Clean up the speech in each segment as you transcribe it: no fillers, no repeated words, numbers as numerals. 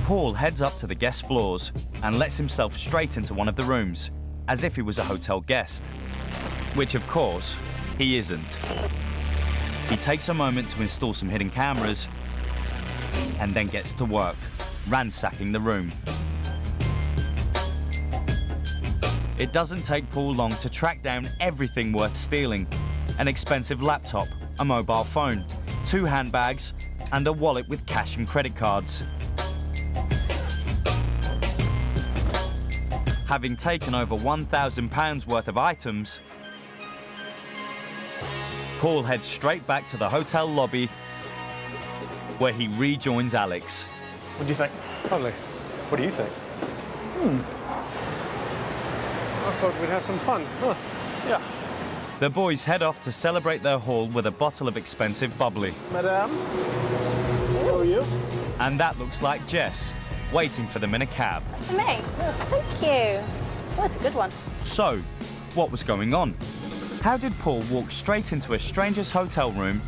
Paul heads up to the guest floors and lets himself straight into one of the rooms, as if he was a hotel guest. Which, of course, he isn't. He takes a moment to install some hidden cameras and then gets to work, ransacking the room. It doesn't take Paul long to track down everything worth stealing: an expensive laptop, a mobile phone, 2 handbags, and a wallet with cash and credit cards. Having taken over £1,000 worth of items, Paul heads straight back to the hotel lobby, where he rejoins Alex. What do you think? Lovely. What do you think? I thought we'd have some fun. Huh. Yeah. The boys head off to celebrate their haul with a bottle of expensive bubbly. Madame, how are you? And that looks like Jess, waiting for them in a cab. For me? Thank you. Well, that's a good one. So, what was going on? How did Paul walk straight into a stranger's hotel room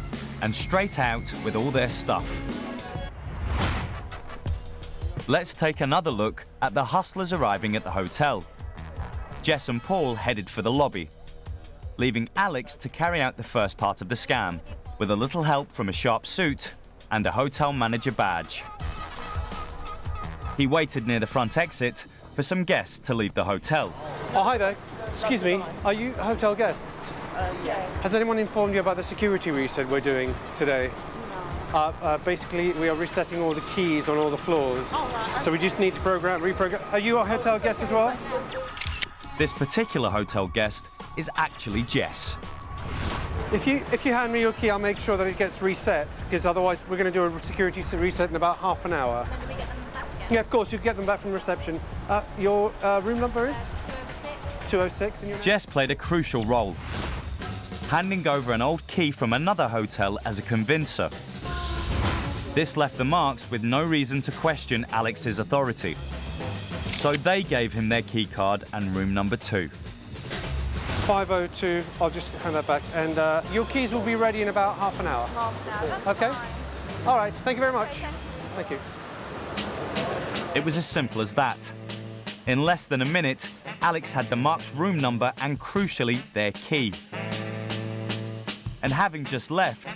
and straight out with all their stuff? Let's take another look at the hustlers arriving at the hotel. Jess and Paul headed for the lobby, leaving Alex to carry out the first part of the scam, with a little help from a sharp suit and a hotel manager badge. He waited near the front exit for some guests to leave the hotel. Oh, hi there. Excuse me, are you hotel guests? Yeah. Has anyone informed you about the security reset we're doing today? Basically, we are resetting all the keys on all the floors. So we just need to reprogram. Are you a hotel guest as well? This particular hotel guest is actually Jess. If you hand me your key, I'll make sure that it gets reset, because otherwise we're going to do a security reset in about half an hour. Yeah, of course, you can get them back from reception. Your room number is? 206. And Jess played a crucial role, handing over an old key from another hotel as a convincer. This left the Marks with no reason to question Alex's authority. So they gave him their key card and room number 2. 502, I'll just hand that back. And your keys will be ready in about half an hour. Half an hour, that's Okay? fine. All right, thank you very much. Okay. Thank you. It was as simple as that. In less than a minute, Alex had the Marks' room number and, crucially, their key. And having just left,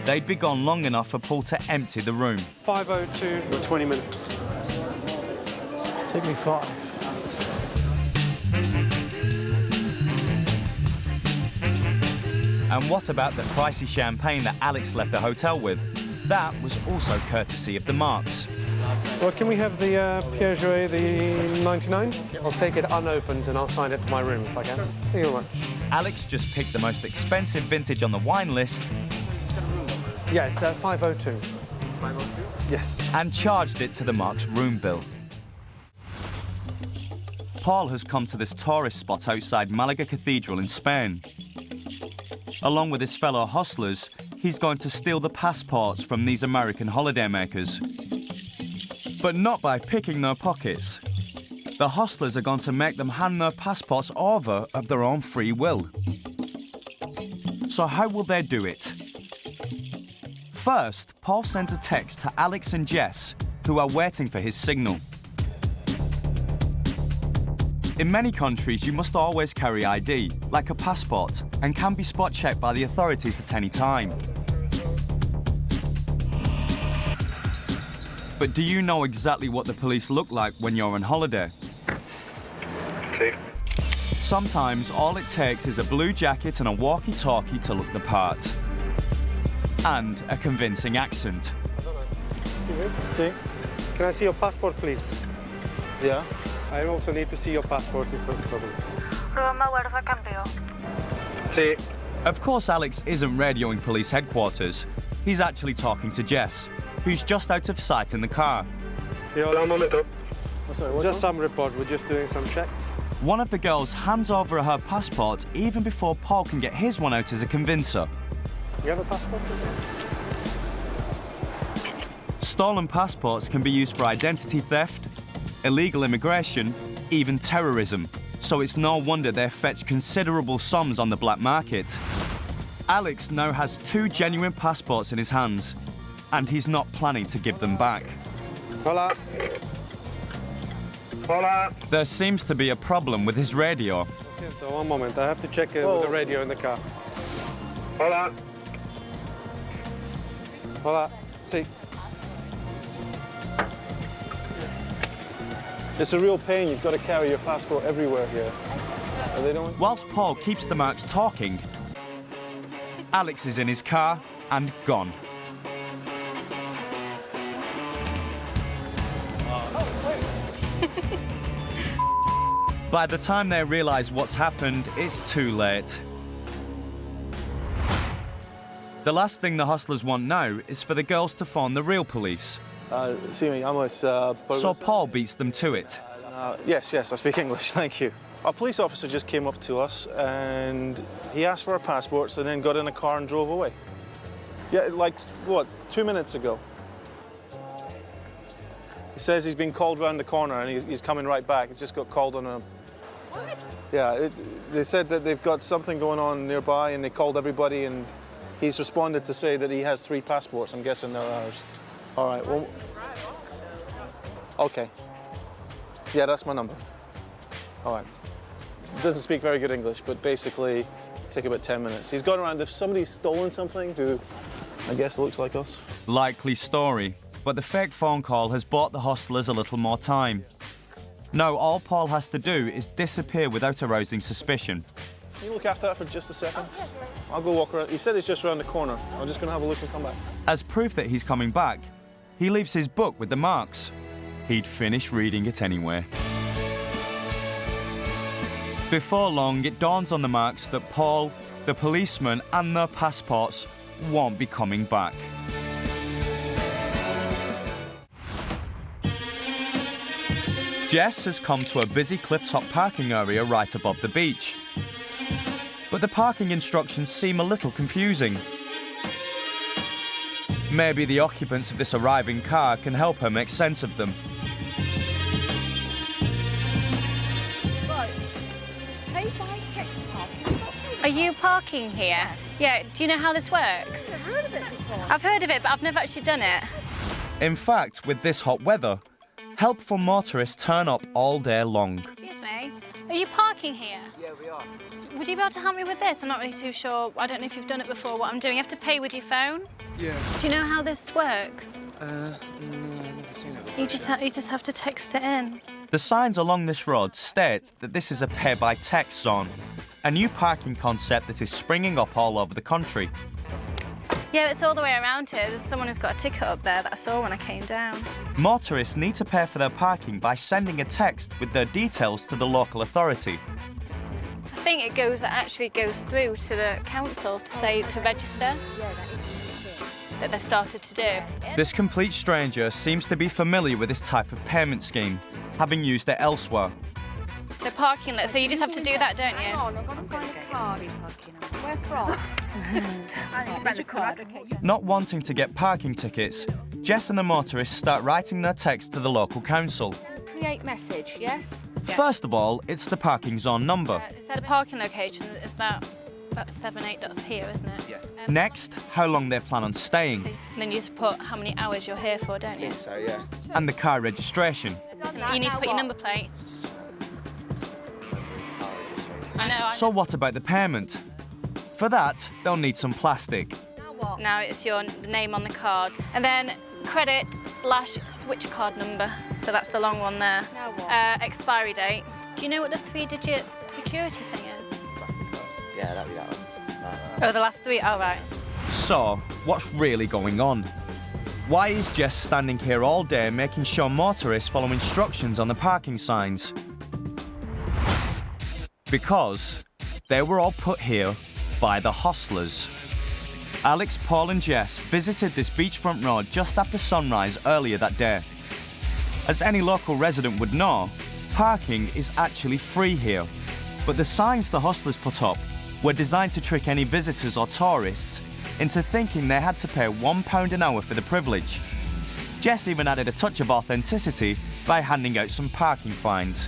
they'd be gone long enough for Paul to empty the room. 502 for 20 minutes. Take me 5. And what about the pricey champagne that Alex left the hotel with? That was also courtesy of the Marks. Well, can we have the Piaget, the 99? I'll take it unopened and I'll sign it to my room if I can. Thank you very much. Alex just picked the most expensive vintage on the wine list Yeah, it's 502. 502? Yes. and charged it to the Marks' room bill. Paul has come to this tourist spot outside Malaga Cathedral in Spain. Along with his fellow hustlers, he's going to steal the passports from these American holidaymakers. But not by picking their pockets. The hustlers are going to make them hand their passports over of their own free will. So how will they do it? First, Paul sends a text to Alex and Jess, who are waiting for his signal. In many countries, you must always carry ID, like a passport, and can be spot-checked by the authorities at any time. But do you know exactly what the police look like when you're on holiday? Sometimes all it takes is a blue jacket and a walkie-talkie to look the part. And a convincing accent. Can I see your passport, please? Yeah. I also need to see your passport if there's a problem. See. Of course, Alex isn't radioing police headquarters. He's actually talking to Jess, who's just out of sight in the car. Yeah, un momento. Just some report, we're just doing some check. One of the girls hands over her passport even before Paul can get his one out as a convincer. You have a passport? Stolen passports can be used for identity theft, illegal immigration, even terrorism. So it's no wonder they fetch considerable sums on the black market. Alex now has 2 genuine passports in his hands, and he's not planning to give them back. Hola. Hola. There seems to be a problem with his radio. One moment, I have to check with the radio in the car. Hola. Hola. See. It's a real pain. You've got to carry your passport everywhere here. They don't... Whilst Paul keeps the marks talking, Alex is in his car and gone. By the time they realise what's happened, it's too late. The last thing the hustlers want now is for the girls to phone the real police. So Paul beats them to it. Yes, I speak English, thank you. A police officer just came up to us and he asked for our passports and then got in a car and drove away. Yeah, like, what, 2 minutes ago. He says he's been called round the corner and he's coming right back. He just got called on a... What? Yeah, they said that they've got something going on nearby and they called everybody and he's responded to say that he has 3 passports. I'm guessing they're ours. All right, well... Okay. Yeah, that's my number. All right. Doesn't speak very good English, but basically take about 10 minutes. He's gone around, if somebody's stolen something who I guess looks like us. Likely story, but the fake phone call has bought the hustlers a little more time. Now all Paul has to do is disappear without arousing suspicion. Can you look after that for just a second? I'll go walk around. He said it's just around the corner. I'm just going to have a look and come back. As proof that he's coming back, he leaves his book with the marks. He'd finish reading it anyway. Before long, it dawns on the marks that Paul, the policeman and their passports won't be coming back. Jess has come to a busy cliff-top parking area right above the beach. But the parking instructions seem a little confusing. Maybe the occupants of this arriving car can help her make sense of them. Are you parking here? Yeah, do you know how this works? I've heard of it before. I've heard of it, but I've never actually done it. In fact, with this hot weather, helpful motorists turn up all day long. Excuse me, are you parking here? Yeah, we are. Would you be able to help me with this? I'm not really too sure. I don't know if you've done it before, what I'm doing. You have to pay with your phone? Yeah. Do you know how this works? No, I've never seen it before. You just have to text it in. The signs along this road state that this is a pay-by-text zone, a new parking concept that is springing up all over the country. Yeah, it's all the way around here. There's someone who's got a ticket up there that I saw when I came down. Motorists need to pay for their parking by sending a text with their details to the local authority. I think it actually goes through to the council to say to register. That they've started to do. This complete stranger seems to be familiar with this type of payment scheme, having used it elsewhere. So parking lot, so you just have to do that, don't Hang you? on, I've got to find a card. Where from? I think around the card. Okay. Not wanting to get parking tickets, Jess and the motorists start writing their text to the local council. Create message, yes? First of all, it's the parking zone number. So the parking location is that's 7-8 dots here, isn't it? Yeah. Next, how long they plan on staying. And then you just put how many hours you're here for, don't you? So, yeah. And the car registration. You need to put your number plate. I know. So what about the payment? For that, they'll need some plastic. Now what? Now it's your name on the card. And then credit/switch card number. So that's the long one there. Now what? Expiry date. Do you know what the 3-digit security thing is? Yeah, that'd be that one. Oh, the last 3? Oh, right. So, what's really going on? Why is Jess standing here all day making sure motorists follow instructions on the parking signs? Because they were all put here by the hustlers. Alex, Paul and Jess visited this beachfront road just after sunrise earlier that day. As any local resident would know, parking is actually free here, but the signs the hustlers put up were designed to trick any visitors or tourists into thinking they had to pay £1 an hour for the privilege. Jess even added a touch of authenticity by handing out some parking fines.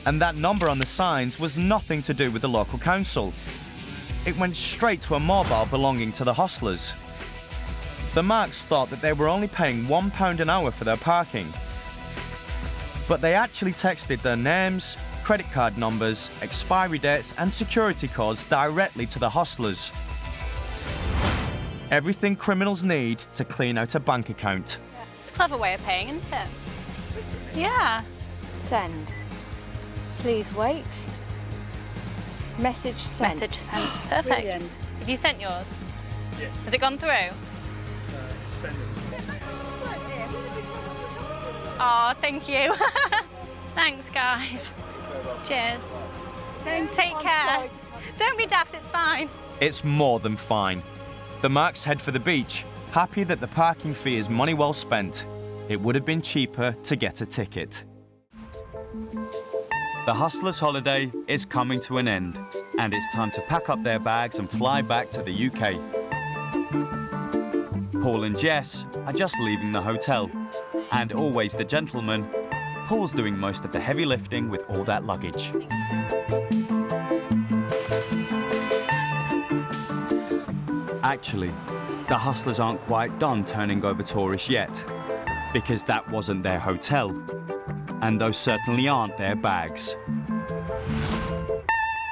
And that number on the signs was nothing to do with the local council. It went straight to a mobile belonging to the hustlers. The Marks thought that they were only paying £1 an hour for their parking. But they actually texted their names, credit card numbers, expiry dates and security codes directly to the hostlers. Everything criminals need to clean out a bank account. It's a clever way of paying, isn't it? Yeah. Send. Please wait. Message sent. Message sent. Perfect. Brilliant. Have you sent yours? Yeah. Has it gone through? Oh, thank you. Thanks, guys. Cheers. Take care. Don't be daft, it's fine. It's more than fine. The Marks head for the beach, happy that the parking fee is money well spent. It would have been cheaper to get a ticket. The hustlers' holiday is coming to an end, and it's time to pack up their bags and fly back to the UK. Paul and Jess are just leaving the hotel, and always the gentleman, Paul's doing most of the heavy lifting with all that luggage. Actually, the hustlers aren't quite done turning over tourists yet, because that wasn't their hotel, and those certainly aren't their bags.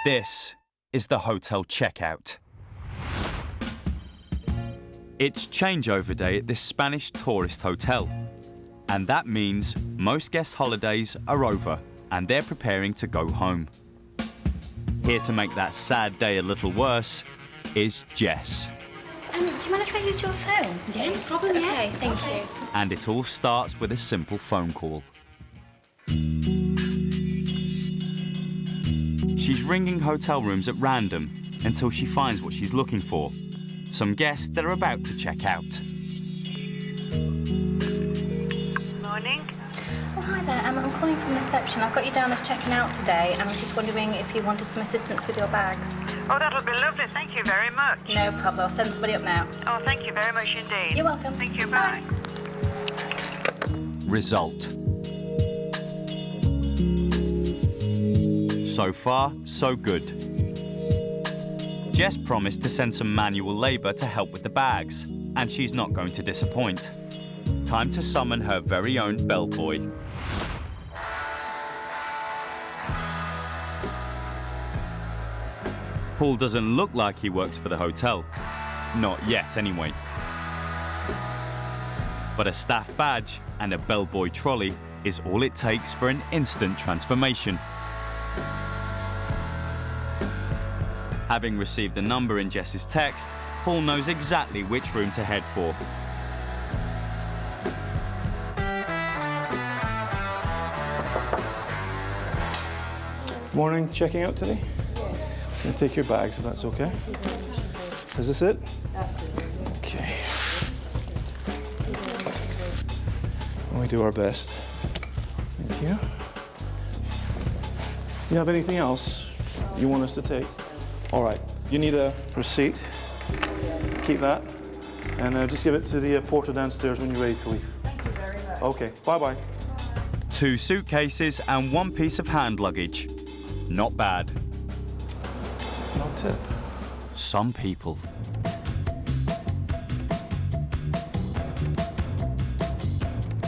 This is the hotel checkout. It's changeover day at this Spanish tourist hotel, and that means most guest holidays are over and they're preparing to go home. Here to make that sad day a little worse is Jess. Do you mind if I use your phone? Yeah, no problem, yes. Okay, thank you. And it all starts with a simple phone call. She's ringing hotel rooms at random until she finds what she's looking for. Some guests that are about to check out. Morning. Oh, hi there. I'm calling from reception. I've got you down as checking out today, and I'm just wondering if you wanted some assistance with your bags. Oh, that'll be lovely. Thank you very much. No problem. I'll send somebody up now. Oh, thank you very much indeed. You're welcome. Thank you. Bye. Result. So far, so good. Jess promised to send some manual labour to help with the bags, and she's not going to disappoint. Time to summon her very own bellboy. Paul doesn't look like he works for the hotel. Not yet, anyway. But a staff badge and a bellboy trolley is all it takes for an instant transformation. Having received the number in Jess's text, Paul knows exactly which room to head for. Morning, checking out today? Yes. Can I take your bags if that's okay? Is this it? That's it. Okay. We do our best. Thank you. You have anything else you want us to take? All right. You need a receipt. Keep that. And just give it to the porter downstairs when you're ready to leave. Thank you very much. Okay. Bye-bye. 2 suitcases and 1 piece of hand luggage. Not bad. No tip. Some people.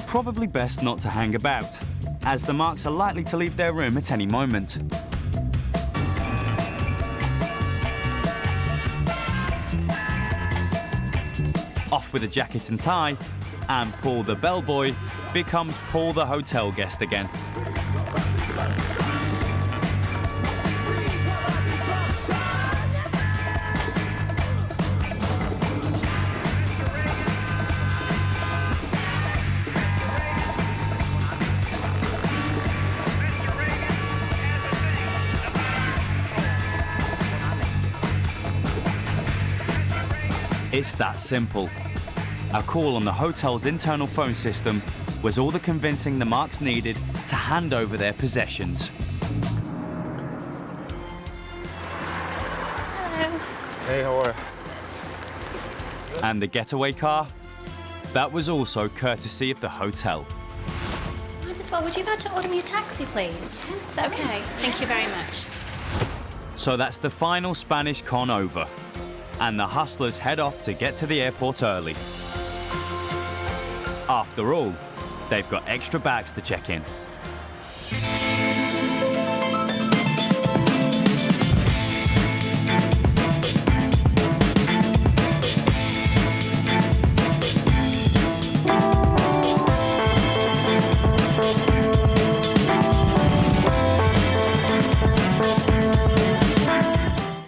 Probably best not to hang about, as the Marks are likely to leave their room at any moment. Off with a jacket and tie, and Paul the bellboy becomes Paul the hotel guest again. It's that simple. A call on the hotel's internal phone system was all the convincing the Marks needed to hand over their possessions. Hello. Hey, how are you? And the getaway car? That was also courtesy of the hotel. Might as well. Would you be able to order me a taxi, please? Is that okay? Thank you very much. So that's the final Spanish con over. And the hustlers head off to get to the airport early. After all, they've got extra bags to check in.